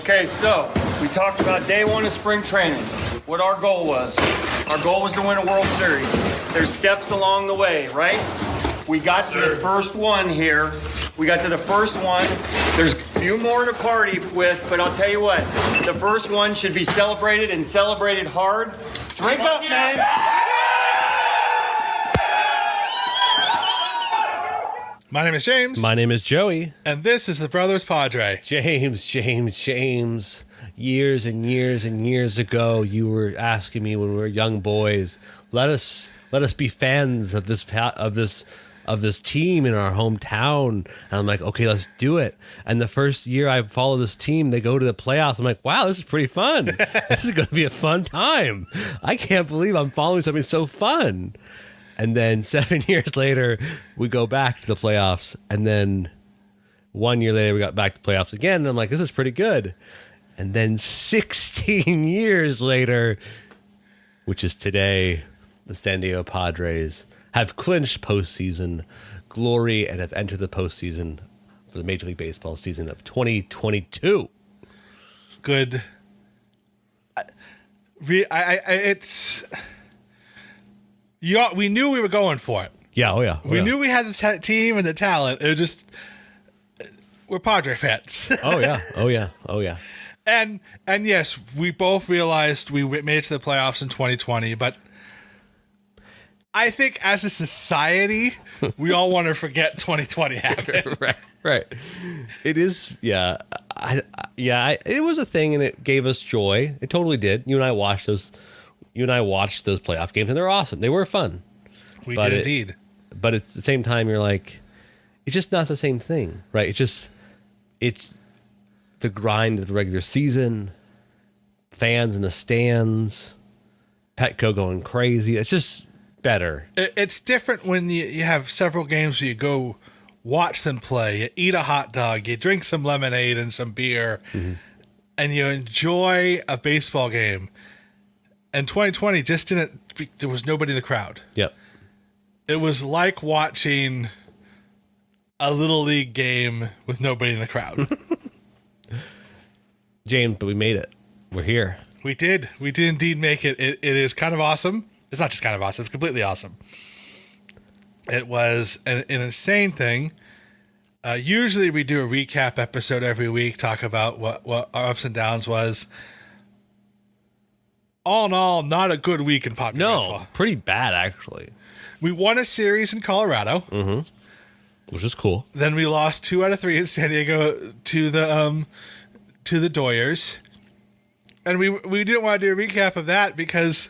Okay, so we talked about day one of spring training, what our goal was. Our goal was to win a World Series. There's steps along the way, right? We got to the first one here. There's a few more to party with, but I'll tell you what, the first one should be celebrated and celebrated hard. Drink up, man. My name is James. My name is Joey. And this is the Brothers Padre. James. Years and years and years ago, you were asking me when we were young boys, let us be fans of this team in our hometown. And I'm like, okay, let's do it. And the first year I follow this team, they go to the playoffs. I'm like, wow, this is pretty fun. This is going to be a fun time. I can't believe I'm following something so fun. And then 7 years later, we go back to the playoffs. And then 1 year later, we got back to playoffs again. And I'm like, this is pretty good. And then 16 years later, which is today, the San Diego Padres have clinched postseason glory and have entered the postseason for the Major League Baseball season of 2022. Good. We knew we were going for it. Yeah, We knew we had the team and the talent. It was just, we're Padre fans. Oh yeah. And yes, we both realized we made it to the playoffs in 2020, but I think as a society, we all want to forget 2020 happened. Right. It is, yeah. It was a thing, and it gave us joy. It totally did. You and I watched those playoff games, and they were awesome. They were fun. We did indeed. But at the same time, you're like, it's just not the same thing, right? It's the grind of the regular season, fans in the stands, Petco going crazy. It's just better. It's different when you have several games where you go watch them play, you eat a hot dog, you drink some lemonade and some beer, and you enjoy a baseball game. And 2020 just there was nobody in the crowd. Yep. It was like watching a little league game with nobody in the crowd. James, but we made it. We're here. We did indeed make it. It is kind of awesome. It's not just kind of awesome. It's completely awesome. It was an insane thing. Usually we do a recap episode every week, talk about what our ups and downs was. All in all, not a good week in Padres baseball. No, pretty bad, actually. We won a series in Colorado. Mm-hmm. Which is cool. Then we lost 2 out of 3 in San Diego to the Doyers. And we didn't want to do a recap of that because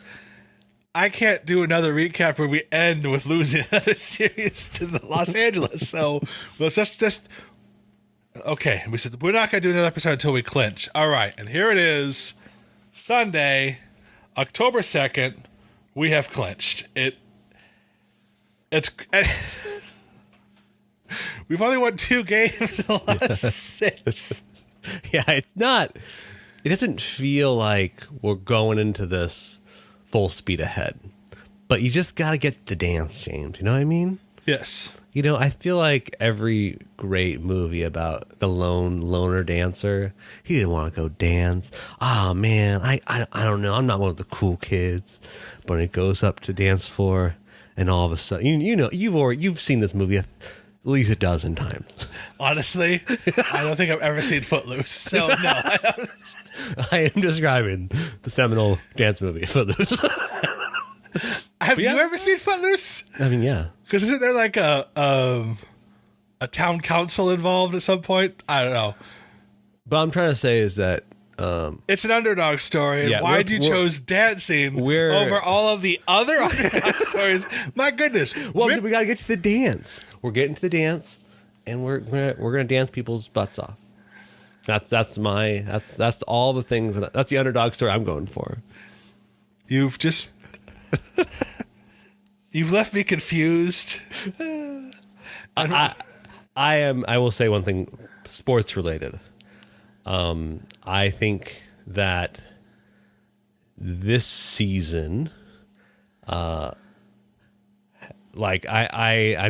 I can't do another recap where we end with losing another series to the Los Angeles. So let's just okay. We said we're not going to do another episode until we clinch. All right, and here it is, Sunday, October 2nd. We have clinched. It's we've only won 2 games in the last 6. Yeah, it's not. It doesn't feel like we're going into this full speed ahead. But you just got to get the dance, James. You know what I mean? Yes. You know, I feel like every great movie about the loner dancer, he didn't want to go dance. Oh, man, I don't know. I'm not one of the cool kids. But it goes up to dance floor, and all of a sudden, you know, you've seen this movie at least a dozen times. Honestly, I don't think I've ever seen Footloose. So, no. I am describing the seminal dance movie, Footloose. Have you ever seen Footloose? I mean, yeah. Because isn't there like a town council involved at some point? I don't know. But I'm trying to say is that it's an underdog story. And why you chose dancing over all of the other underdog stories? My goodness. Well, we got to get to the dance. We're getting to the dance, and we're gonna dance people's butts off. That's all the things. That's the underdog story I'm going for. You've left me confused. I will say one thing, sports related. I think that this season, I'm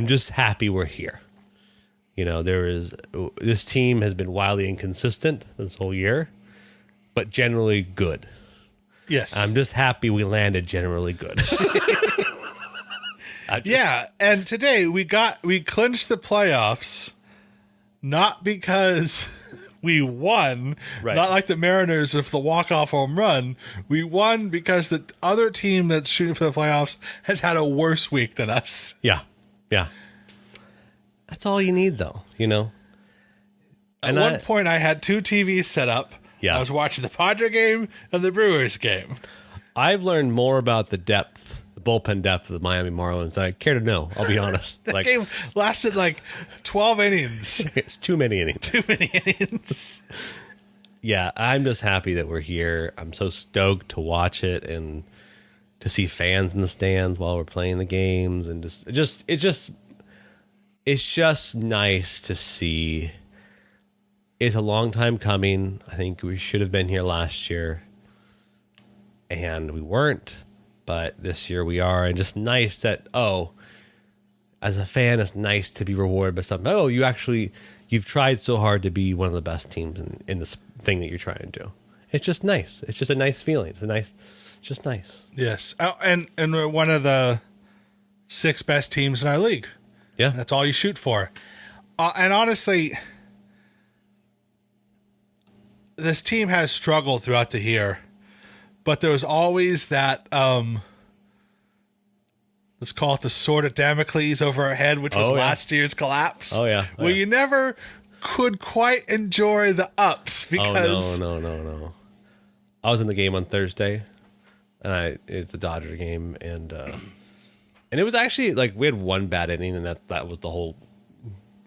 just happy we're here. You know, this team has been wildly inconsistent this whole year. but generally good. Yes. I'm just happy we landed generally good. Yeah, and today we clinched the playoffs, not because we won, Right. not like the Mariners with the walk-off home run. We won because the other team that's shooting for the playoffs has had a worse week than us. Yeah. That's all you need, though, At one point, I had 2 TVs set up. Yeah. I was watching the Padre game and the Brewers game. I've learned more about the bullpen depth of the Miami Marlins than I care to know, I'll be honest. That game lasted like 12 innings. It's too many innings. Too many innings. Yeah, I'm just happy that we're here. I'm so stoked to watch it and to see fans in the stands while we're playing the games, and it's just nice to see. It's a long time coming. I think we should have been here last year, and we weren't. But this year we are, and just nice that as a fan, it's nice to be rewarded by something. Oh, you've tried so hard to be one of the best teams in this thing that you're trying to do. It's just nice. It's just a nice feeling. It's just nice. Yes, and we're one of the 6 best teams in our league. Yeah, That's all you shoot for. And honestly, this team has struggled throughout the year, but there was always that, let's call it the sword of Damocles over our head, which was last year's collapse. Oh, yeah. Where you never could quite enjoy the ups because... Oh, no. I was in the game on Thursday, and it's the Dodger game, and it was actually, like, we had one bad inning, and that was the whole...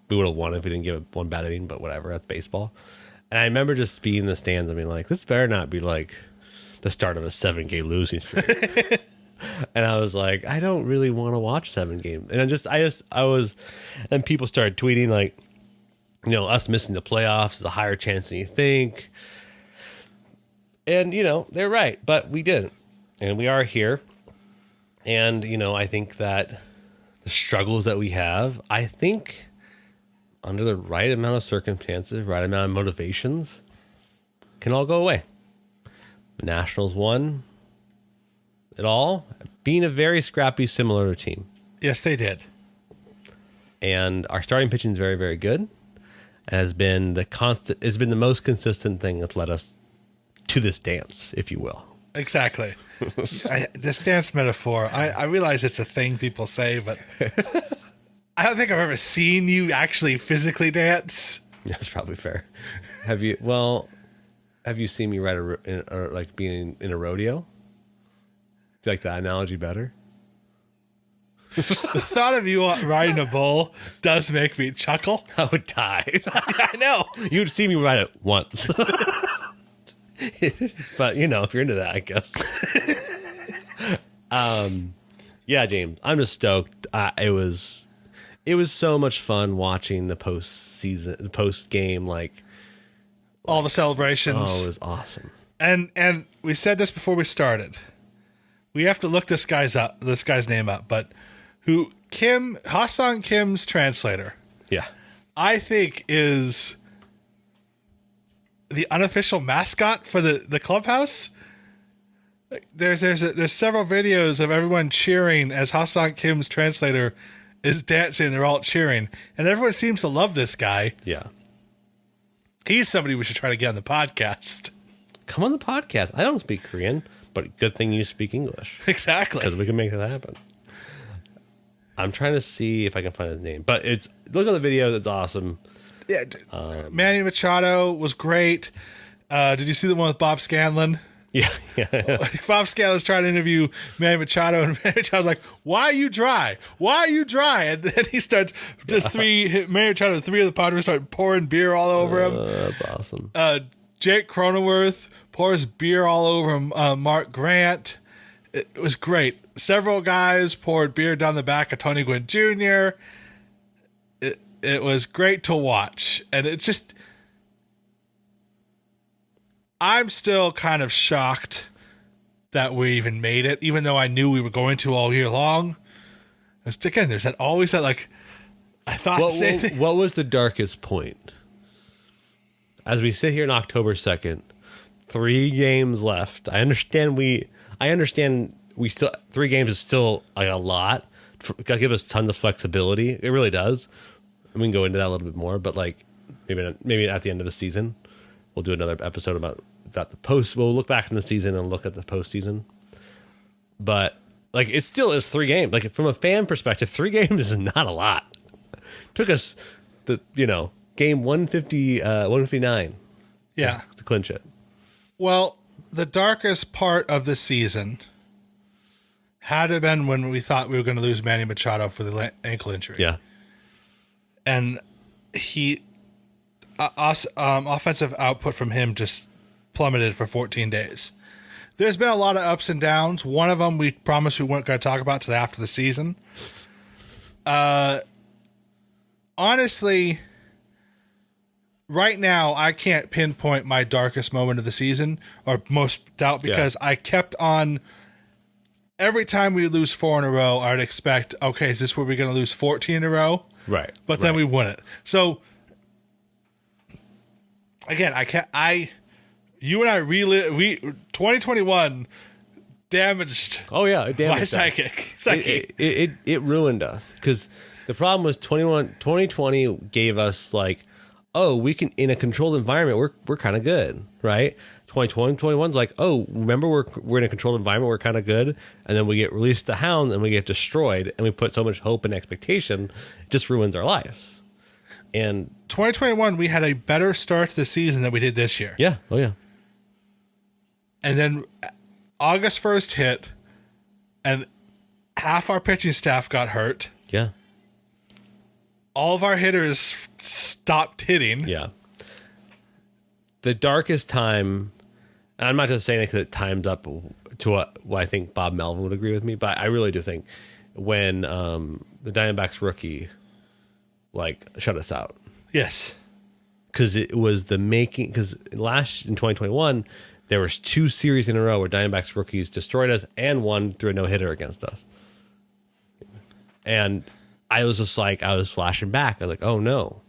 We would have won if we didn't give it one bad inning, but whatever, that's baseball. And I remember just being in the stands and being like, this better not be like the start of a 7-game losing streak. And I was like, I don't really want to watch 7 games. And I was, and people started tweeting like, us missing the playoffs is a higher chance than you think. And, they're right, but we didn't. And we are here. And, I think that the struggles that we have, I think under the right amount of circumstances, right amount of motivations, can all go away. The Nationals won it all, being a very scrappy, similar team. Yes, they did. And our starting pitching is very, very good, and has been the most consistent thing that's led us to this dance, if you will. Exactly. This dance metaphor, I realize it's a thing people say, but I don't think I've ever seen you actually physically dance. That's probably fair. Have you seen me ride being in a rodeo? Do you like that analogy better? The thought of you riding a bull does make me chuckle. I would die. I know. You'd see me ride it once. But, if you're into that, I guess. Yeah, James, I'm just stoked. It was so much fun watching the post game, All the celebrations. Oh, it was awesome. And we said this before we started. We have to look this guy's name up, but Hassan Kim's translator, Yeah. I think is the unofficial mascot for the clubhouse. There's several videos of everyone cheering as Hassan Kim's translator is dancing. They're all cheering, and everyone seems to love this guy. Yeah. He's somebody we should try to get on the podcast. Come on the podcast. I don't speak Korean, but good thing you speak English. Exactly. Because we can make that happen. I'm trying to see if I can find his name, but look at the video. That's awesome. Yeah, Manny Machado was great. Did you see the one with Bob Scanlon? Yeah. Bob Scanlon's trying to interview Manny Machado, and Manny Machado's like, "Why are you dry? Why are you dry?" And then he starts Manny Machado, 3 of the Padres start pouring beer all over him. That's awesome. Jake Cronenworth pours beer all over him. Mark Grant. It was great. Several guys poured beer down the back of Tony Gwynn Jr. It was great to watch. And it's just, I'm still kind of shocked that we even made it, even though I knew we were going to all year long. Again, there's always that I thought the same thing. What was the darkest point? As we sit here on October 2nd, 3 games left. I understand we still 3 games is still like a lot. Gotta give us tons of flexibility. It really does. We can go into that a little bit more, but like maybe at the end of the season, we'll do another episode about the post. We'll look back in the season and look at the postseason. But like it still is 3 games. Like from a fan perspective, 3 games is not a lot. Took us game 150, 159. Yeah. To clinch it. Well, the darkest part of the season had it been when we thought we were going to lose Manny Machado for the ankle injury. Yeah. And offensive output from him just plummeted for 14 days. There's been a lot of ups and downs. One of them we promised we weren't going to talk about till after the season. Honestly, right now, I can't pinpoint my darkest moment of the season or most doubt because I kept on. Every time we lose 4 in a row, I'd expect, okay, is this where we're going to lose 14 in a row? Right. But then we wouldn't. So, again, you and I 2021 damaged. Oh yeah, it damaged my us. psyche. It ruined us because the problem was 2020 gave us like, oh, we can in a controlled environment we're kind of good, right? 2021's like, oh, remember we're in a controlled environment, we're kind of good, and then we get released to Hound and we get destroyed, and we put so much hope and expectation, it just ruins our lives. And 2021, we had a better start to the season than we did this year. Yeah, oh yeah. And then August 1st hit, and half our pitching staff got hurt. Yeah. All of our hitters stopped hitting. Yeah. The darkest time, and I'm not just saying it because it times up to what I think Bob Melvin would agree with me, but I really do think when the Diamondbacks rookie shut us out. Yes. Because it was because in 2021, there was 2 series in a row where Diamondbacks rookies destroyed us and won through a no-hitter against us. And I was just like, I was flashing back. I was like, oh no,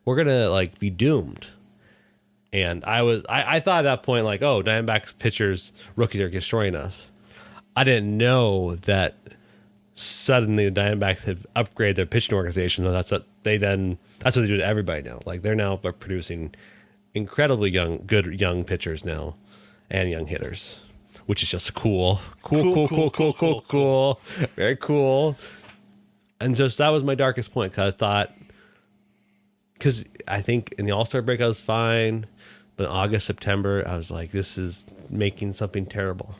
we're going to be doomed. And I thought at that point, oh, Diamondbacks pitchers, rookies are destroying us. I didn't know that suddenly the Diamondbacks have upgraded their pitching organization. And that's what they do to everybody now. They're now producing incredibly good young pitchers now and young hitters, which is just cool. Very cool. And just that was my darkest point because I think in the All-Star break I was fine, but in August, September, I was like, this is making something terrible.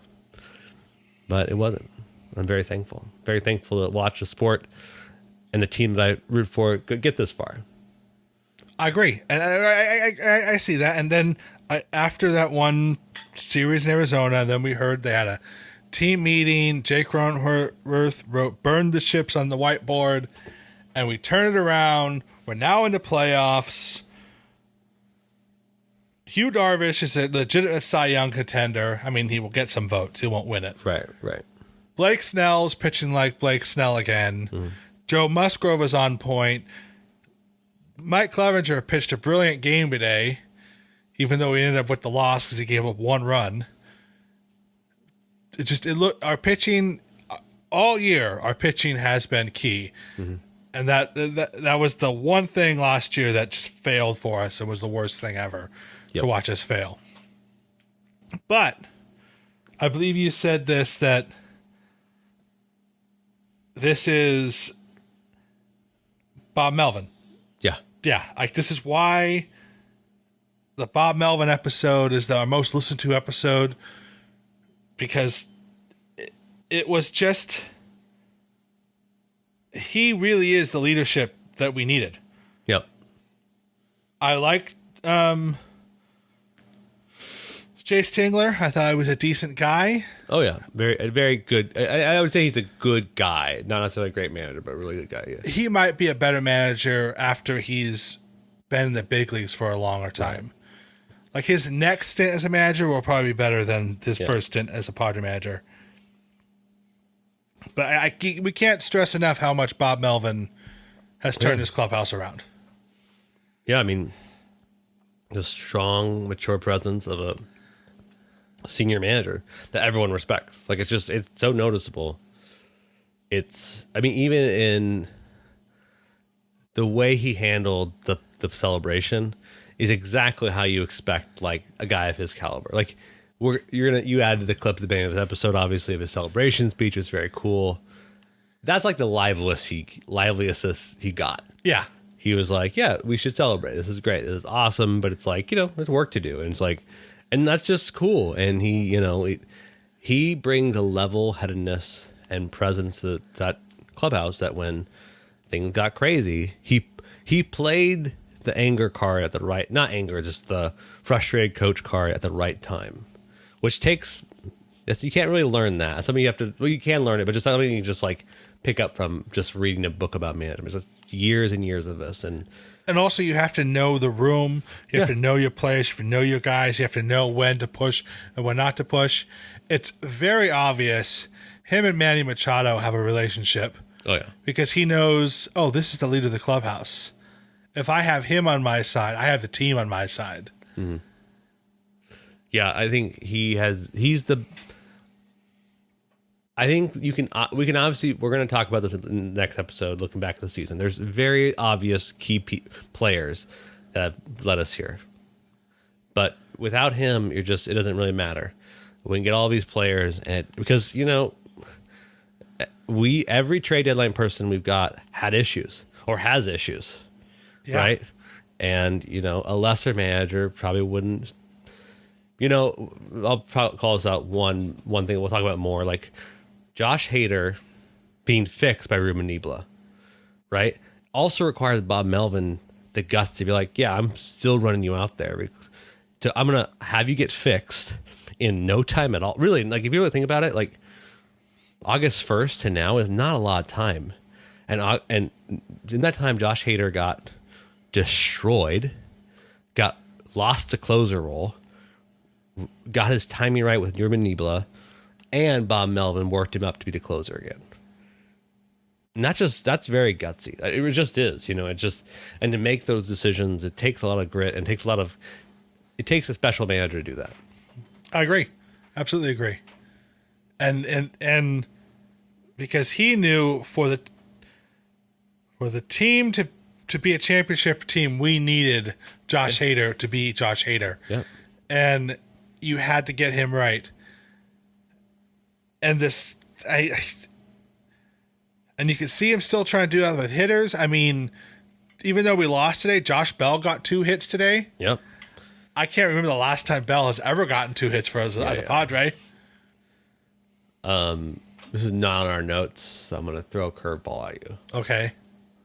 But it wasn't. I'm very thankful. Very thankful to watch the sport and the team that I root for get this far. I agree. And I see that. And then after that one series in Arizona, then we heard they had a team meeting. Jake Cronenworth wrote, "Burn the ships" on the whiteboard. And we turned it around. We're now in the playoffs. Hugh Darvish is a legitimate Cy Young contender. I mean, he will get some votes. He won't win it. Right. Blake Snell's pitching like Blake Snell again. Mm. Joe Musgrove is on point. Mike Clevenger pitched a brilliant game today, even though he ended up with the loss because he gave up 1 run. Our pitching all year. Our pitching has been key, and that was the one thing last year that just failed for us. It was the worst thing ever to watch us fail. But I believe you said that this is Bob Melvin. Yeah, this is why the Bob Melvin episode is our most listened to episode, because it was just, he really is the leadership that we needed. Yep. I liked Chase Tingler. I thought he was a decent guy. Oh yeah, very good. I would say he's a good guy, not necessarily a great manager, but a really good guy. Yeah. He might be a better manager after he's been in the big leagues for a longer time. Right. His next stint as a manager will probably be better than his first stint as a Padre manager. But we can't stress enough how much Bob Melvin has turned his clubhouse around. Yeah, I mean, the strong, mature presence of a senior manager that everyone respects. Like it's so noticeable. I mean, even in the way he handled the celebration is exactly how you expect like a guy of his caliber. Like you added the clip at the beginning of this episode, obviously, of his celebration speech. It's very cool. That's like the liveliest he got. Yeah. He was like, yeah, we should celebrate. This is great. This is awesome. But it's like, there's work to do. And it's like, and that's just cool. And he brings a level-headedness and presence to that clubhouse that when things got crazy, he played the anger card at the right, not anger, just the frustrated coach card at the right time, which takes, you can't really learn that. It's something you have to, well, you can learn it, but just something you just like pick up from just reading a book about management. It's years and years of this. And also you have to know the room. You have to know your players. You have to know your guys. You have to know when to push and when not to push. It's very obvious him and Manny Machado have a relationship. Oh, yeah. Because he knows, this is the leader of the clubhouse. If I have him on my side, I have the team on my side. Mm-hmm. Yeah, I think I think we can obviously, we're going to talk about this in the next episode, looking back at the season. There's very obvious key players that have led us here. But without him, it doesn't really matter. We can get all these players, because, every trade deadline person we've got had issues or has issues, right? And, a lesser manager probably wouldn't, I'll probably call this out one thing we'll talk about more, like Josh Hader being fixed by Ruben Niebla, right? Also requires Bob Melvin the guts to be like, yeah, I'm still running you out there. I'm going to have you get fixed in no time at all. Really, like if you really think about it, like August 1st to now is not a lot of time. And in that time, Josh Hader got destroyed, got lost to closer role, got his timing right with Ruben Niebla, and Bob Melvin worked him up to be the closer again. And that's very gutsy. It just is, and to make those decisions, it takes a lot of grit and it takes a special manager to do that. I agree. Absolutely agree. And because he knew for the team to be a championship team, we needed Josh Hader to be Josh Hader. Yeah. And you had to get him right. And and you can see him still trying to do that with hitters. I mean, even though we lost today, Josh Bell got 2 hits today. Yep. I can't remember the last time Bell has ever gotten 2 hits for us as a Padre. This is not on our notes, so I'm going to throw a curveball at you. Okay.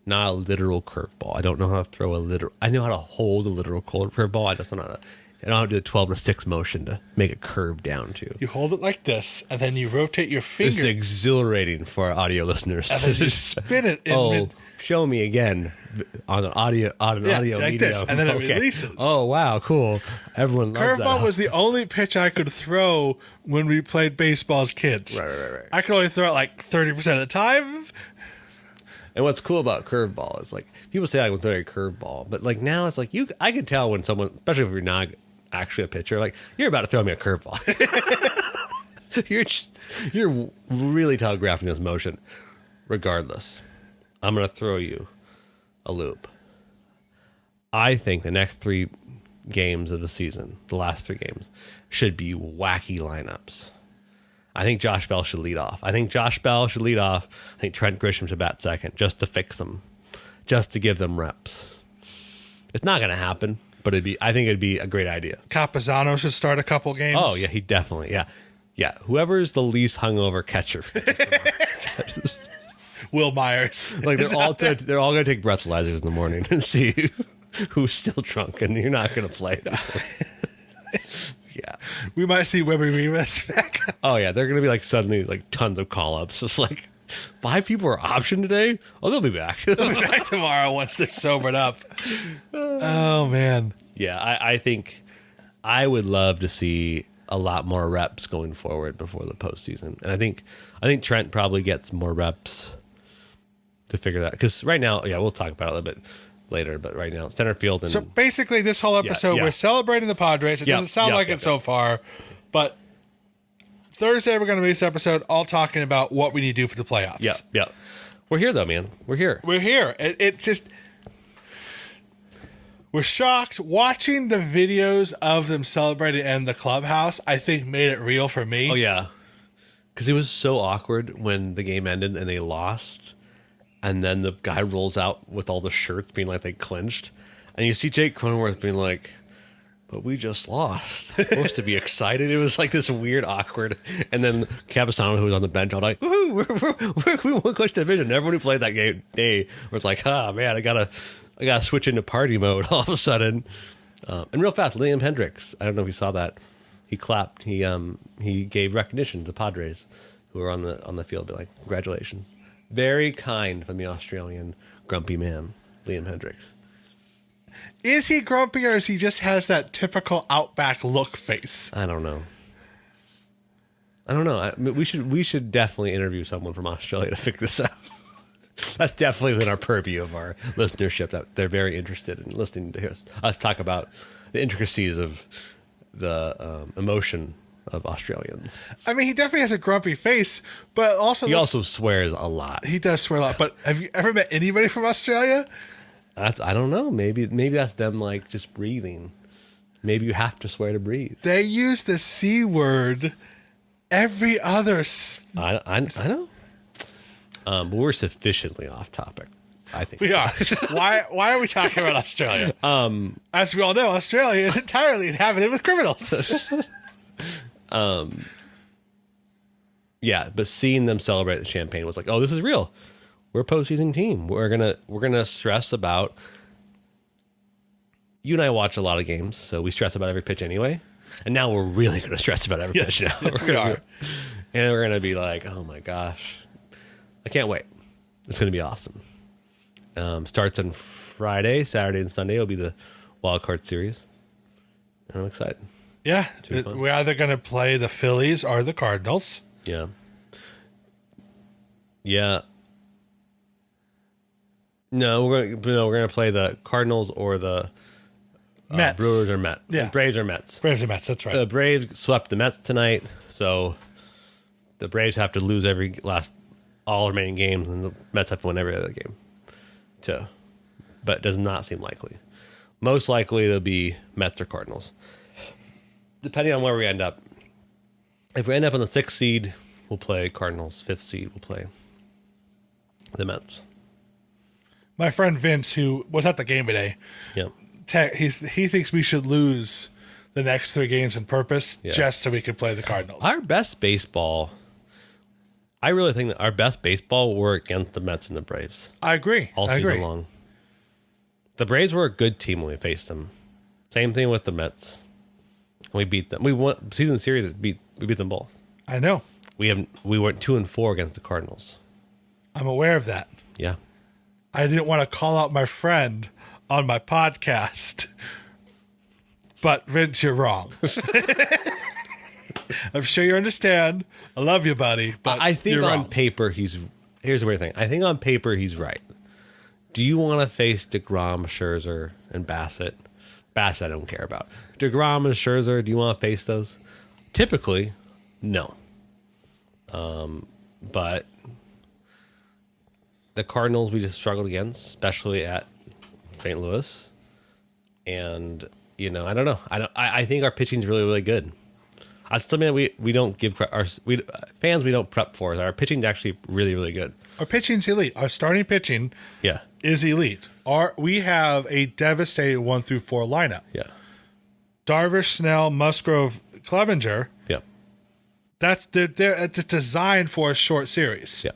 Not a literal curveball. I don't know how to throw a literal. I know how to hold a literal curveball. I just don't know how to. I don't know how to do a 12-6 motion to make it curve down to. You hold it like this, and then you rotate your finger. This is exhilarating for our audio listeners. And then you spin it. Show me again on an audio like medium. This, and then it releases. Oh wow, cool! Everyone loves that. Curveball was the only pitch I could throw when we played baseball as kids. Right. I could only throw it like 30% of the time. And what's cool about curveball is like people say I would throw a curveball, but like now it's like I can tell when someone, especially if you're not actually a pitcher, like you're about to throw me a curveball. you're really telegraphing this motion. Regardless, I'm going to throw you a loop. I think the next 3 games of the season, the last 3 games, should be wacky lineups. I think Josh Bell should lead off. I think Trent Grisham should bat second just to fix them, just to give them reps. It's not going to happen, but I think it'd be a great idea. Capizano should start a couple games. Oh, yeah, he definitely, yeah. Whoever's the least hungover catcher. Will Myers. Like they're all going to take breathalyzers in the morning and see who's still drunk, and you're not going to play. Yeah, we might see Webby Rivas back. Oh yeah, they're going to be like suddenly like tons of call-ups. It's like 5 people are optioned today. Oh, they'll be back. They'll be back tomorrow once they're sobered up. Oh man. Yeah, I think I would love to see a lot more reps going forward before the postseason, and I think Trent probably gets more reps to figure that, because right now, we'll talk about it a little bit. later, but right now center field and So basically, this whole episode, yeah. we're celebrating the Padres. It Yeah, doesn't sound yeah, like yeah, it so far, but Thursday we're going to release this episode all talking about what we need to do for the playoffs. yeah. We're here though, man. We're here. We're here. It's just we're shocked watching the videos of them celebrating in the clubhouse. I think made it real for me. Oh yeah, because it was so awkward when the game ended and they lost, and then the guy rolls out with all the shirts being like they clinched, and you see Jake Cronenworth being like, "But we just lost." We're supposed to be excited. It was like this weird, awkward, and then Cabasano, who was on the bench, all like, "Woohoo, we won Clinch Division." Everyone who played that game day was like, "Ah, man, I gotta switch into party mode all of a sudden." And real fast, Liam Hendricks. I don't know if you saw that. He clapped. He gave recognition to the Padres who were on the field. Be like, "Congratulations." Very kind from the Australian grumpy man, Liam Hendricks. Is he grumpy, or is he just has that typical outback look face? I don't know. I mean, we should definitely interview someone from Australia to figure this out. That's definitely within our purview of our listenership. That they're very interested in listening to us talk about the intricacies of the emotion of Australians. I mean, he definitely has a grumpy face, but also He also swears a lot. he does swear a lot. But have you ever met anybody from Australia? I don't know. Maybe that's them like just breathing. Maybe you have to swear to breathe. They use the C word every other. I know. But we're sufficiently off topic, I think. We are. Why are we talking about Australia? As we all know, Australia is entirely inhabited with criminals. Yeah, but seeing them celebrate the champagne was like, oh, this is real. We're a postseason team. We're gonna stress about. You and I watch a lot of games, so we stress about every pitch anyway. And now we're really gonna stress about every pitch now. Yes, we are. And we're gonna be like, oh my gosh, I can't wait. It's gonna be awesome. Starts on Friday, Saturday, and Sunday will be the wild card series. And I'm excited. Yeah, be fun. we're either going to play the Phillies or the Cardinals. Yeah. Yeah. No, we're gonna play the Cardinals or the Mets. Brewers or Mets. Yeah. Braves or Mets. Braves and Mets, that's right. The Braves swept the Mets tonight, so the Braves have to lose all remaining games, and the Mets have to win every other game. Too. But it does not seem likely. Most likely it'll be Mets or Cardinals. Depending on where we end up. If we end up on the 6th seed, we'll play Cardinals. 5th seed, we'll play the Mets. My friend Vince, who was at the game today, Yeah. he thinks we should lose the next 3 games on purpose Yeah. just so we could play the Cardinals. Our best baseball, I really think that our best baseball were against the Mets and the Braves I agree. all I season agree. long. The Braves were a good team when we faced them. Same thing with the Mets. We beat them. We won season series. We beat them both. I know. We went 2-4 against the Cardinals. I'm aware of that. Yeah. I didn't want to call out my friend on my podcast, but Vince, you're wrong. I'm sure you understand. I love you, buddy. But I think you're on wrong. paper here's the weird thing. I think on paper he's right. Do you want to face DeGrom, Scherzer, and Bassett? Bassett I don't care about. DeGrom and Scherzer, do you want to face those? Typically, no. But the Cardinals we just struggled against, especially at St. Louis. And, I don't know. I think our pitching's really, really good. That's something that we don't give fans we don't prep for. Our pitching's actually really, really good. Our pitching's elite. Our starting pitching Yeah. is elite. We have a devastating 1-4 lineup. Yeah. Darvish, Snell, Musgrove, Clevenger. Yeah. It's designed for a short series. Yeah.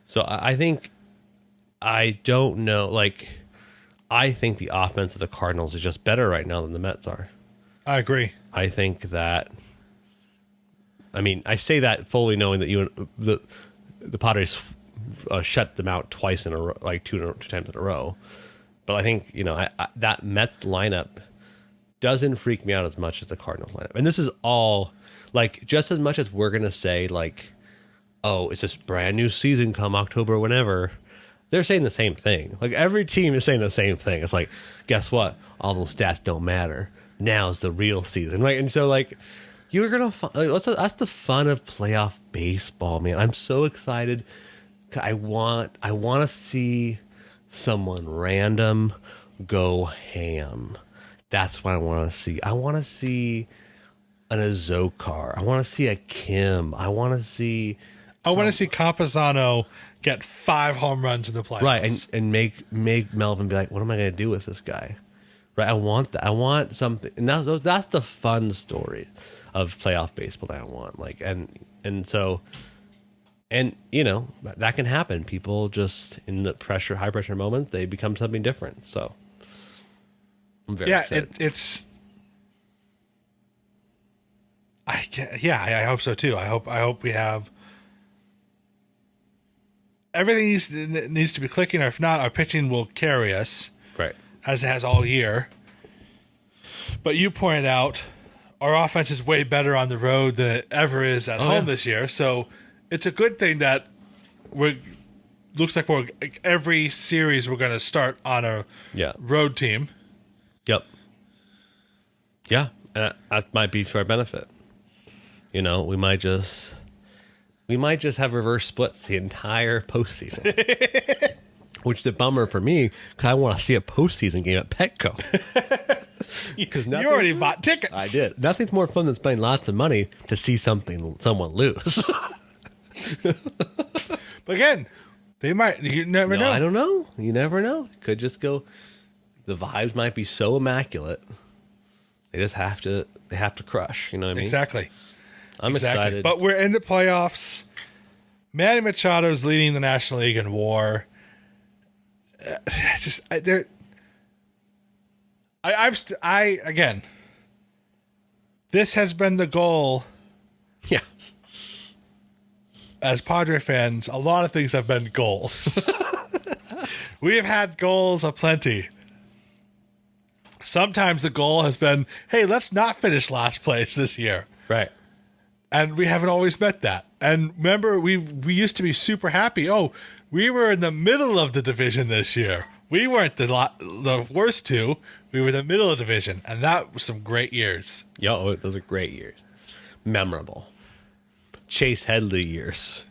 So I don't know. I think the offense of the Cardinals is just better right now than the Mets are. I agree. I think that. I mean, I say that fully knowing that the Padres shut them out twice in a row, like two times in a row. But I think that Mets lineup doesn't freak me out as much as the Cardinals lineup. And this is all just as much as we're gonna say oh, it's this brand new season come October, whenever. they're saying the same thing. Like every team is saying the same thing. It's like, guess what? All those stats don't matter. Now's the real season, right? And so like you're gonna that's the fun of playoff baseball, man. I'm so excited. I want to see someone random go ham. That's what I want to see. I want to see an Azokar. I want to see a Kim. I want to see Campazano get 5 home runs in the playoffs. Right, and make Melvin be like, what am I going to do with this guy? Right, I want that. I want something, and that's the fun story of playoff baseball that I want. Like, and so, and you know that can happen. People just in the high pressure moments, they become something different. So, I'm very excited. I hope so too. I hope we have everything needs to be clicking, or if not, our pitching will carry us, right, as it has all year. But you pointed out our offense is way better on the road than it ever is at home this year. So it's a good thing that looks like every series we're going to start on a road team. Yep. Yeah, that might be for our benefit. You know, we might just have reverse splits the entire postseason, which is a bummer for me because I want to see a postseason game at Petco. Because you already bought tickets. I did. Nothing's more fun than spending lots of money to see someone lose. But again, you never know. I don't know. You never know. Could just go. The vibes might be so immaculate. They just have to crush. You know what I mean? Exactly. I'm excited. But we're in the playoffs. Manny Machado's leading the National League in WAR. Again, this has been the goal. Yeah. As Padre fans, a lot of things have been goals. We have had goals aplenty. Sometimes the goal has been, hey, let's not finish last place this year. Right. And we haven't always met that. And remember, we used to be super happy. Oh, we were in the middle of the division this year. We weren't the worst two. We were in the middle of the division. And that was some great years. Yo, those are great years. Memorable. Chase Headley years.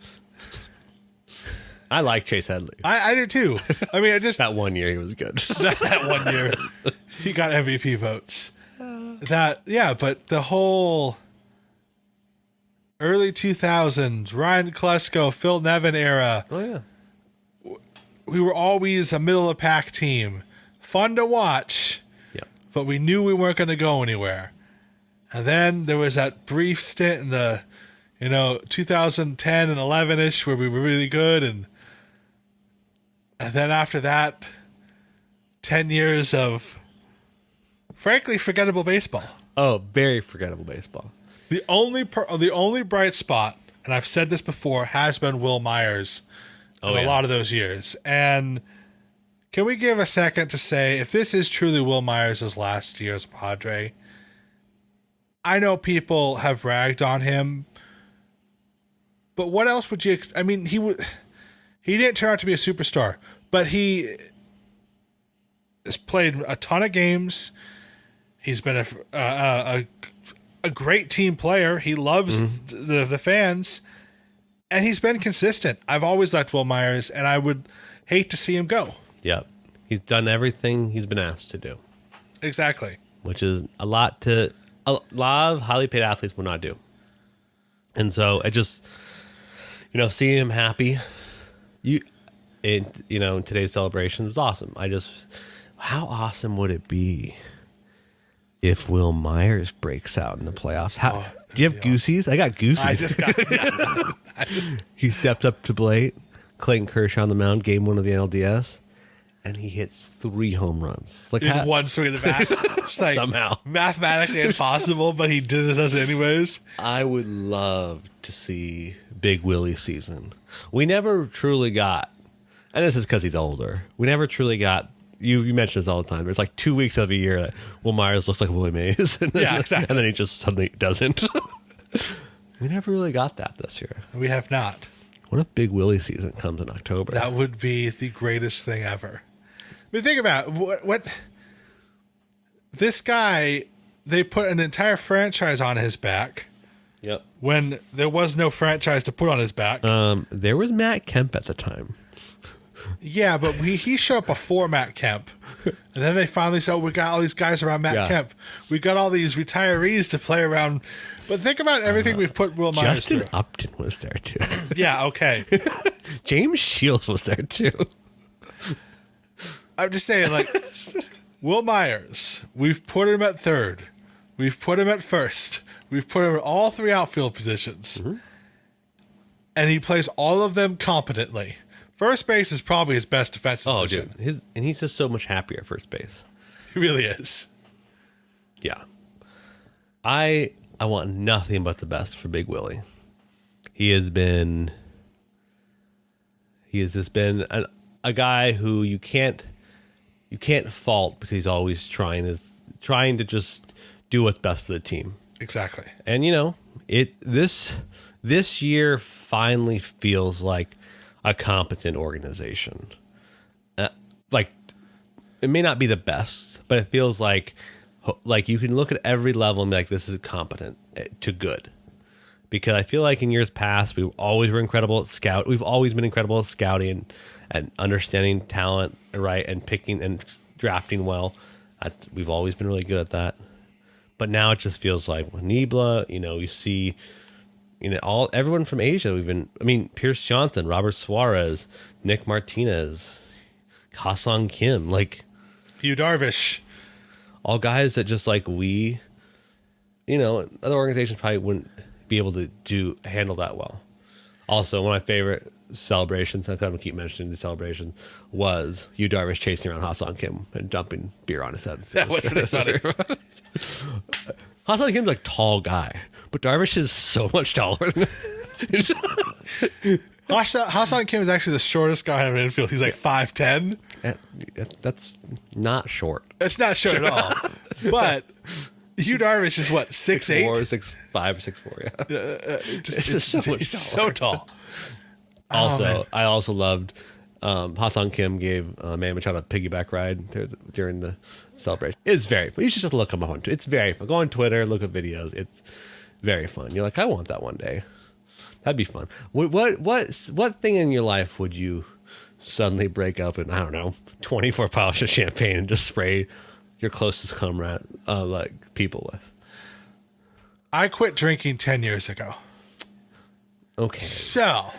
I like Chase Headley. I do too. I mean, that 1 year he was good. that 1 year he got MVP votes. But the whole early 2000s, Ryan Klesko, Phil Nevin era. Oh yeah. We were always a middle of pack team. Fun to watch. Yeah. But we knew we weren't going to go anywhere. And then there was that brief stint in the 2010 and 11ish where we were really good, and then after that 10 years of frankly forgettable baseball. Oh, very forgettable baseball. The only bright spot, and I've said this before, has been Will Myers in a lot of those years. And can we give a second to say, if this is truly Will Myers' last year as a Padre, I know people have ragged on him, but what else would you? I mean, he didn't turn out to be a superstar, but he has played a ton of games. He's been a great team player. He loves the fans, and he's been consistent. I've always liked Will Myers, and I would hate to see him go. Yep. He's done everything he's been asked to do. Exactly. Which is a lot of highly paid athletes will not do. And so I just, seeing him happy, in today's celebration was awesome. How awesome would it be if Will Myers breaks out in the playoffs? Do you have Goosies? I got Goosies. I just got. He stepped up to plate. Clayton Kershaw on the mound, game 1 of the NLDS, and he hits 3 home runs. Like in one swing of the bat. It's like somehow mathematically impossible, but he did it anyways. I would love to see Big Willie season. We never truly got, and this is because he's older. We never truly got. You mention this all the time. There's like 2 weeks of a year that Will Myers looks like Willie Mays. And then, yeah, exactly. And then he just suddenly doesn't. We never really got that this year. We have not. What if Big Willie season comes in October? That would be the greatest thing ever. I mean, think about it. What this guy, they put an entire franchise on his back Yep. when there was no franchise to put on his back. There was Matt Kemp at the time. Yeah, but he showed up before Matt Kemp. And then they finally said, oh, we got all these guys around Matt Kemp. We got all these retirees to play around. But think about everything we've put Will Myers Justin through. Upton was there too. Yeah, okay. James Shields was there too. I'm just saying, like, Will Myers, we've put him at third. We've put him at first. We've put him at all three outfield positions. Mm-hmm. And he plays all of them competently. First base is probably his best defensive position. Dude. And he's just so much happier at first base. He really is. Yeah. I want nothing but the best for Big Willie. He has just been a guy who you can't fault because he's always trying to just do what's best for the team. Exactly. And this year finally feels like a competent organization. Like, it may not be the best, but it feels like you can look at every level and be like, this is competent to good. Because I feel like in years past, we've always been incredible at scouting and understanding talent, right, and picking and drafting well. We've always been really good at that. But now it just feels like with Nibla, you see, everyone from Asia. Pierce Johnson, Robert Suarez, Nick Martinez, Ha-Seong Kim, Hugh Darvish. All guys that just other organizations probably wouldn't be able to handle that well. Also, one of my favorite celebrations, I'm going to keep mentioning the celebration, was Hugh Darvish chasing around Ha-Seong Kim and dumping beer on his head. That was pretty funny. Ha-Seong Kim's a tall guy, but Darvish is so much taller than Ha-Seong Kim is actually the shortest guy in the infield. He's like 5'10". That's not short. It's not short at all. But Hugh Darvish is what, 6'8"? 6'5", 6'4", yeah. It's just so much taller. He's so tall. I also loved Ha-Seong Kim gave Manny Machado a piggyback ride during the celebration. It's very fun. You should just look him up. It's very fun. Go on Twitter, look at videos. It's very fun. You're like, I want that one day. That'd be fun. What thing in your life would you suddenly break up in, 24 bottles of champagne and just spray your closest comrade, people with? I quit drinking 10 years ago. Okay. So.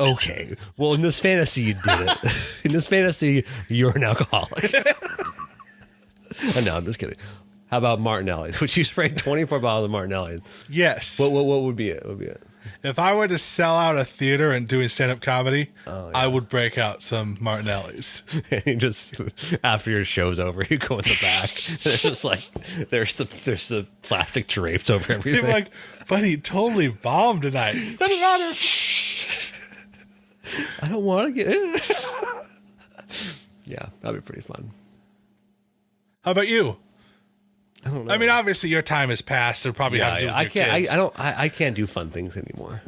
Okay. Well, in this fantasy, you did it. In this fantasy, you're an alcoholic. No, I'm just kidding. How about Martinelli's? Would you spray 24 bottles of Martinelli's? Yes. What would be it? What would be it? If I were to sell out a theater and doing stand-up comedy, I would break out some Martinelli's. And you just, after your show's over, you go in the back. There's just there's the plastic drapes over everything. People are like, but he totally bombed tonight. Doesn't matter. I don't want to get in. Yeah, that'd be pretty fun. How about you? I don't know. I mean, obviously your time has passed. It'll probably have to do with your kids. I can't do fun things anymore.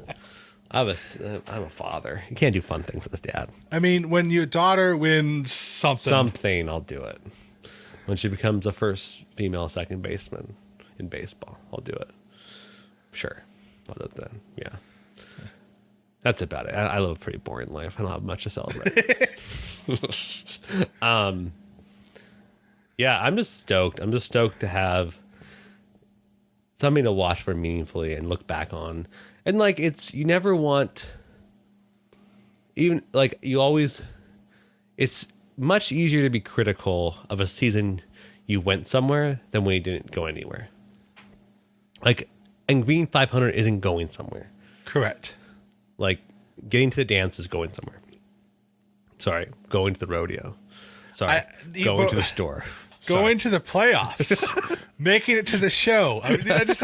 I'm a father. You can't do fun things as dad. I mean, when your daughter wins something, I'll do it. When she becomes the first female second baseman in baseball, I'll do it. Sure. Other than, yeah. That's about it. I live a pretty boring life. I don't have much to celebrate. Yeah, I'm just stoked. I'm just stoked to have something to watch for meaningfully and look back on. And you never want, even it's much easier to be critical of a season you went somewhere than when you didn't go anywhere. And being 500 isn't going somewhere. Correct. Getting to the dance is going somewhere. Sorry, going to the rodeo. Sorry, going to the store. Going to the playoffs. Making it to the show. I just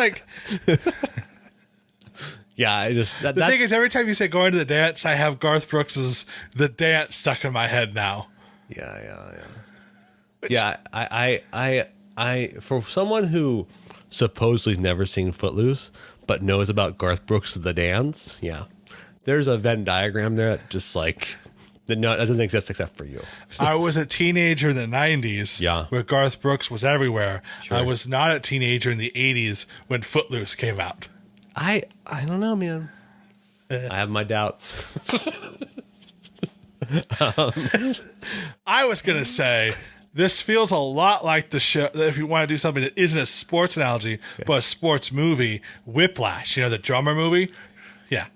Yeah, The thing is, every time you say going to the dance, I have Garth Brooks's "The Dance" stuck in my head now. Yeah. Yeah, I for someone who supposedly has never seen Footloose but knows about Garth Brooks' The Dance, yeah, there's a Venn diagram there that just like that doesn't exist except for you. I was a teenager in the 90s where Garth Brooks was everywhere. Sure. I was not a teenager in the 80s when Footloose came out. I don't know, man. I have my doubts. I was going to say, this feels a lot like the show, if you want to do something that isn't a sports analogy, but a sports movie, Whiplash, you know, the drummer movie? Yeah.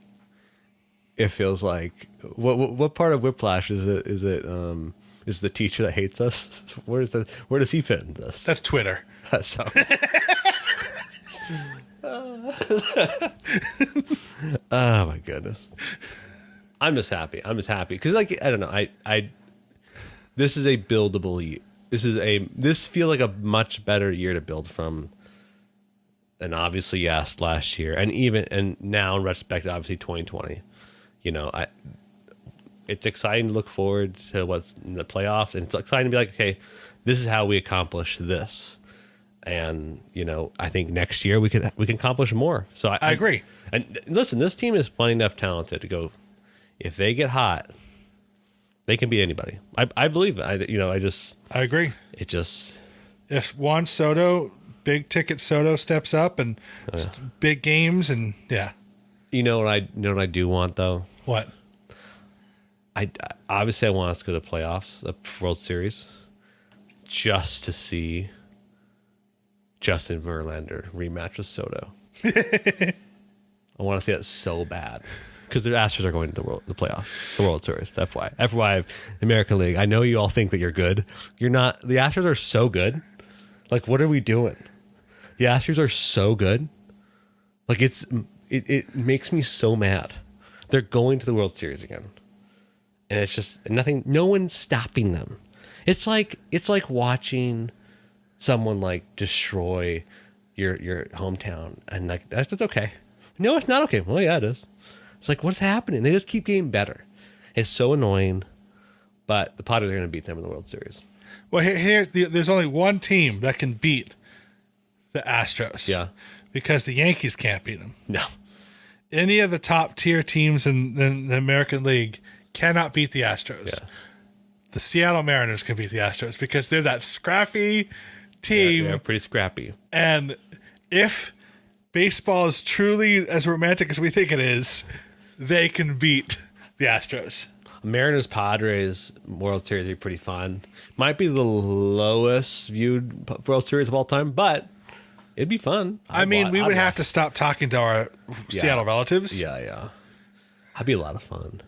It feels like, what part of Whiplash is it? Is the teacher that hates us? Where does he fit in this? That's Twitter. So. Oh my goodness. I'm just happy because like I don't know, I this is a buildable year. This feels like a much better year to build from than obviously last year and now in retrospect obviously 2020. You know, it's exciting to look forward to what's in the playoffs, and it's exciting to be like, okay, this is how we accomplish this. And you know, I think next year we can accomplish more. So I agree. And listen, this team is plenty enough talented to go. If they get hot, they can beat anybody. I believe it. I agree. It just if Juan Soto, big ticket Soto steps up and big games and You know what I do want though? What? I obviously I want us to go to playoffs, the World Series, just to see Justin Verlander rematch with Soto. I want to see that so bad because the Astros are going to the playoffs, the World Series. FYI, the American League. I know you all think that you're good. You're not. The Astros are so good. Like, what are we doing? The Astros are so good. Like, it makes me so mad. They're going to the World Series again, and it's just nothing. No one's stopping them. It's like watching someone like destroy your hometown, and like that's just okay. No, it's not okay. Well, yeah, it is. It's like, what's happening? They just keep getting better. It's so annoying, but the Padres are going to beat them in the World Series. Well, there's only one team that can beat the Astros. Yeah. Because the Yankees can't beat them. No. Any of the top tier teams in the American League cannot beat the Astros. Yeah. The Seattle Mariners can beat the Astros because they're that scrappy team. Yeah, they're pretty scrappy. And if baseball is truly as romantic as we think it is, they can beat the Astros. Mariners Padres World Series would be pretty fun. Might be the lowest viewed World Series of all time, but it'd be fun. We would have to stop talking to our Seattle relatives. Yeah. That'd be a lot of fun.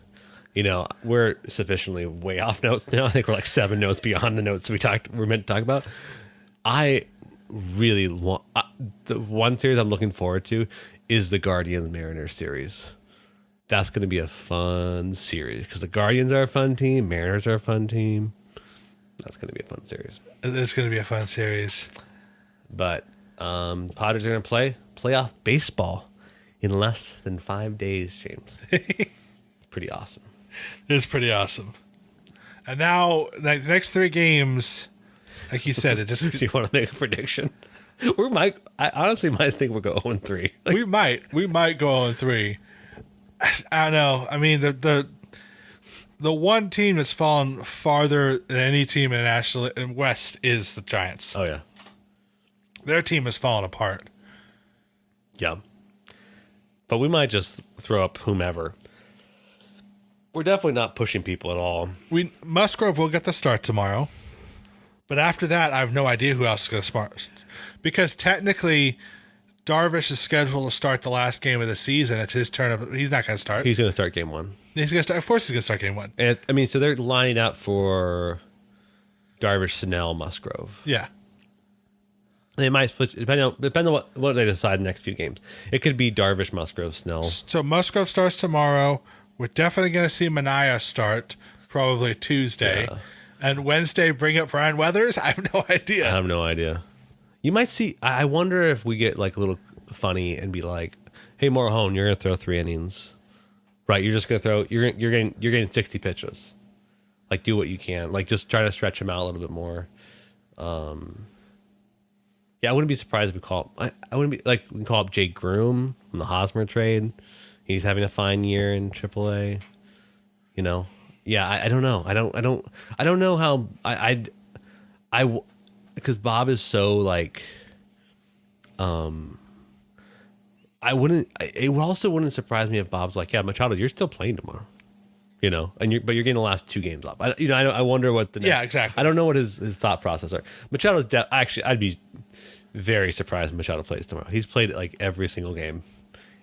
You know, we're sufficiently way off notes now. I think we're like 7 notes beyond the notes we're meant to talk about. I really want the one series I'm looking forward to is the Guardians Mariners series. That's going to be a fun series because the Guardians are a fun team, Mariners are a fun team. That's going to be a fun series. It's going to be a fun series. But Padres are going to play playoff baseball in less than 5 days, James. Pretty awesome. It's pretty awesome. And now the next 3 games, like you said, it just. Do you want to make a prediction? I honestly might think we'll go 0-3. We might go 0-3. I don't know. I mean, the one team that's fallen farther than any team in the National West is the Giants. Oh yeah, their team has fallen apart. Yeah, but we might just throw up whomever. We're definitely not pushing people at all. Musgrove will get the start tomorrow, but after that, I have no idea who else is going to start because technically, Darvish is scheduled to start the last game of the season. It's his turn. He's not going to start. He's going to start game 1. He's going to start. Of course, he's going to start game 1. And so they're lining up for Darvish, Snell, Musgrove. Yeah. They might switch depending on what they decide in the next few games. It could be Darvish, Musgrove, Snell. So Musgrove starts tomorrow. We're definitely going to see Manaea start probably Tuesday. Yeah. And Wednesday, bring up Brian Weathers? I have no idea. I have no idea. You might see. I wonder if we get like a little funny and be like, "Hey, Morahone, you're going to throw 3 innings, right? You're just going to throw. You're getting 60 pitches. Like, do what you can. Like, just try to stretch him out a little bit more." Yeah, I wouldn't be surprised if we call. I wouldn't be like we can call up Jake Groom from the Hosmer trade. He's having a fine year in AAA. You know, yeah. I don't know. I don't know how because Bob is so like, it also wouldn't surprise me if Bob's like, yeah, Machado, you're still playing tomorrow. You know, but you're getting the last 2 games off. I wonder what the next, Yeah, exactly. I don't know what his thought process are. Machado's actually, I'd be very surprised if Machado plays tomorrow. He's played like every single game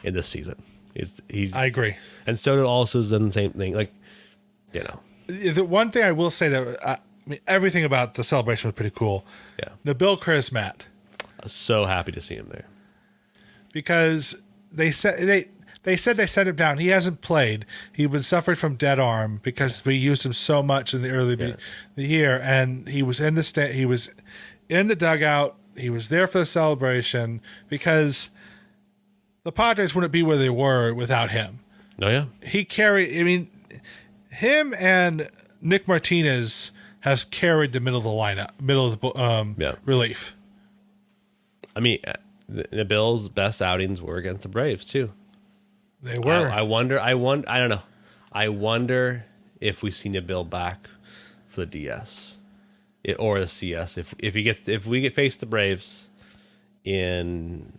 in this season. I agree. And Soto also has done the same thing. Like, you know, The one thing I will say that I mean, everything about the celebration was pretty cool. yeah, Nabil Chrismat, I was so happy to see him there. because they said they sent him down. He hasn't played. He'd been suffering from dead arm because we used him so much in the early the year, and he was in the he was in the dugout. He was there for the celebration because the Padres wouldn't be where they were without him. Oh yeah, He carried. I mean, him and Nick Martinez has carried the middle of the lineup, middle of the relief. I mean, the Bills' best outings were against the Braves too. They were. I wonder. I don't know. I wonder if we see Nabil back for the DS or the CS. If we get face the Braves in,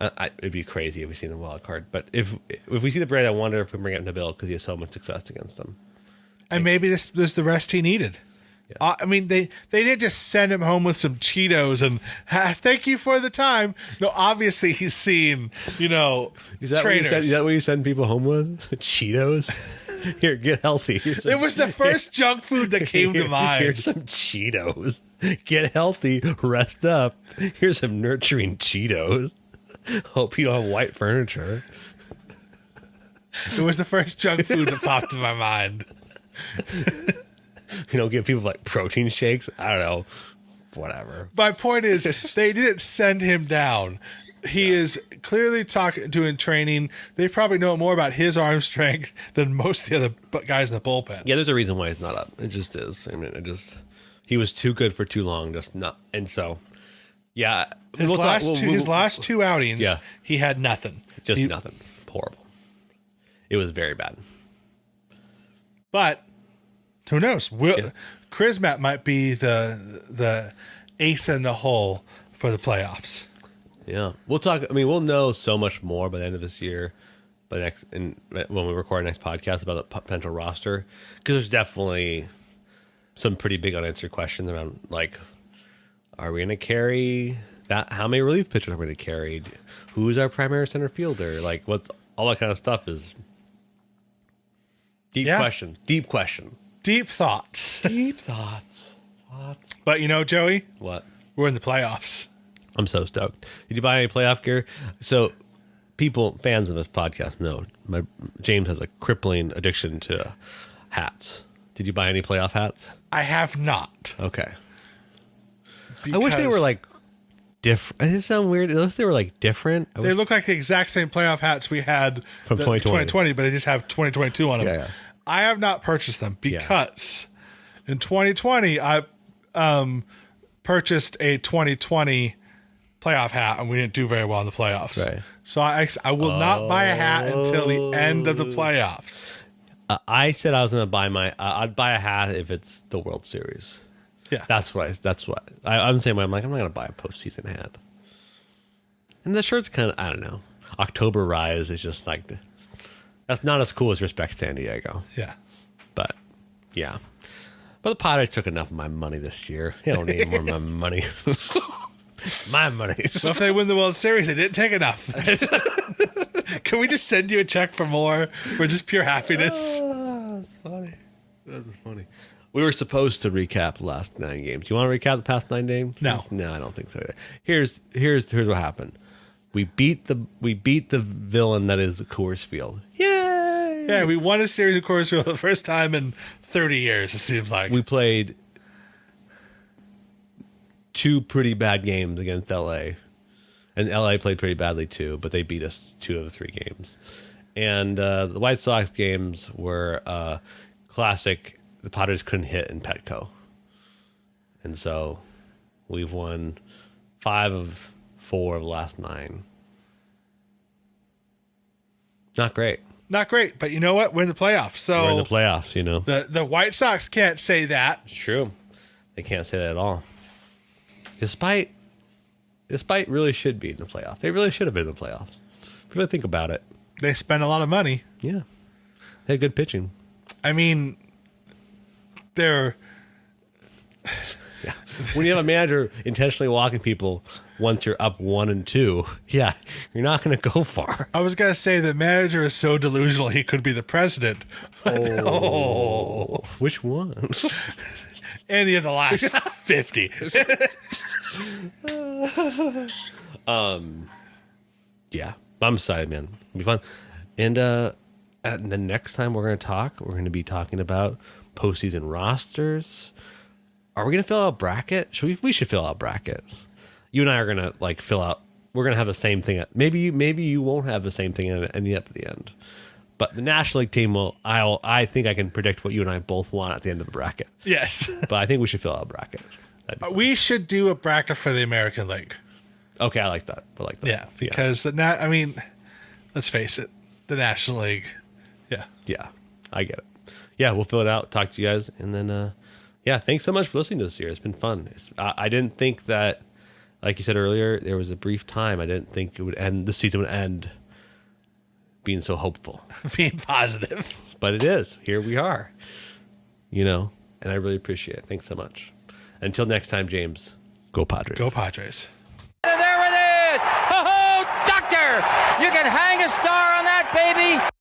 it'd be crazy if we see the wild card. But if we see the Braves, I wonder if we bring up Nabil because he has so much success against them. And maybe this is the rest he needed. Yeah. I mean, they didn't just send him home with some Cheetos and thank you for the time. No, obviously he's seen, trainers. Is that what you send people home with? Cheetos? Here, get healthy. It was the first junk food that came to mind. Here's some Cheetos. Get healthy. Rest up. Here's some nurturing Cheetos. Hope you don't have white furniture. It was the first junk food that popped in my mind. Give people like protein shakes. I don't know. Whatever. My point is, they didn't send him down. He is clearly doing training. They probably know more about his arm strength than most of the other guys in the bullpen. Yeah, there's a reason why he's not up. It just is. I mean, he was too good for too long. Just not. And so, yeah. His last two outings, he had nothing. Just nothing. Horrible. It was very bad. But who knows? Chrismat might be the ace in the hole for the playoffs. Yeah, we'll talk. I mean, we'll know so much more by the end of this year, when we record our next podcast about the potential roster, because there's definitely some pretty big unanswered questions around like, are we going to carry that? How many relief pitchers are we going to carry? Who's our primary center fielder? Like, what's all that kind of stuff is deep question. Deep question. Deep thoughts. Deep thoughts. But Joey, What? we're in the playoffs. I'm so stoked. Did you buy any playoff gear? So, fans of this podcast know James has a crippling addiction to hats. Did you buy any playoff hats? I have not. Okay. I wish they were like different. Does it sound weird? I wish they were like different. They look like the exact same playoff hats we had From 2020. but they just have 2022 on them. Yeah. I have not purchased them because in 2020 I purchased a 2020 playoff hat and we didn't do very well in the playoffs. Right. So I will not buy a hat until the end of the playoffs. I said I was going to buy I'd buy a hat if it's the World Series. Yeah. That's what I'm the same way. I'm like, I'm not going to buy a postseason hat. And the shirt's kind of, I don't know. October Rise is just like, that's not as cool as Respect San Diego. Yeah. But, yeah. But the Padres took enough of my money this year. They don't need more of my money. My money. Well, if they win the World Series, they didn't take enough. Can we just send you a check for more for just pure happiness? That's funny. That's funny. We were supposed to recap the last 9 games. You want to recap the past 9 games? No. No, I don't think so either. Here's what happened. We beat the villain that is Coors Field. Yay! Yeah, we won a series of Coors Field for the first time in 30 years, it seems like. We played 2 pretty bad games against LA. And LA played pretty badly too, but they beat us 2 of the 3 games. And the White Sox games were classic. The Padres couldn't hit in Petco. And so we've won 5 of 4 of the last 9. Not great. Not great, but you know what? We're in the playoffs. So We're in the playoffs, you know. the White Sox can't say that. It's true. They can't say that at all. Despite really should be in the playoffs. They really should have been in the playoffs. If you really think about it. They spend a lot of money. Yeah. They had good pitching. I mean, they're... Yeah. When you have a manager intentionally walking people once you're up 1-2, yeah, you're not going to go far. I was going to say the manager is so delusional he could be the president. Which one? Any of the last 50. Yeah. I'm excited, man. It'll be fun. And the next time we're going to talk, we're going to be talking about postseason rosters. Are we going to fill out a bracket? We should fill out a bracket. You and I are going to fill out. We're going to have the same thing. Maybe you won't have the same thing at the end. But the National League team will. I think I can predict what you and I both want at the end of the bracket. Yes. But I think we should fill out a bracket. We should do a bracket for the American League. Okay, I like that. Yeah, because let's face it, the National League. Yeah. Yeah, I get it. Yeah, we'll fill it out, talk to you guys, and then, thanks so much for listening to this year. It's been fun. I didn't think that, like you said earlier, there was a brief time. I didn't think it would end, the season would end being so hopeful. Being positive. But it is. Here we are. And I really appreciate it. Thanks so much. Until next time, James, go Padres. Go Padres. And there it is! Ho-ho, doctor! You can hang a star on that, baby!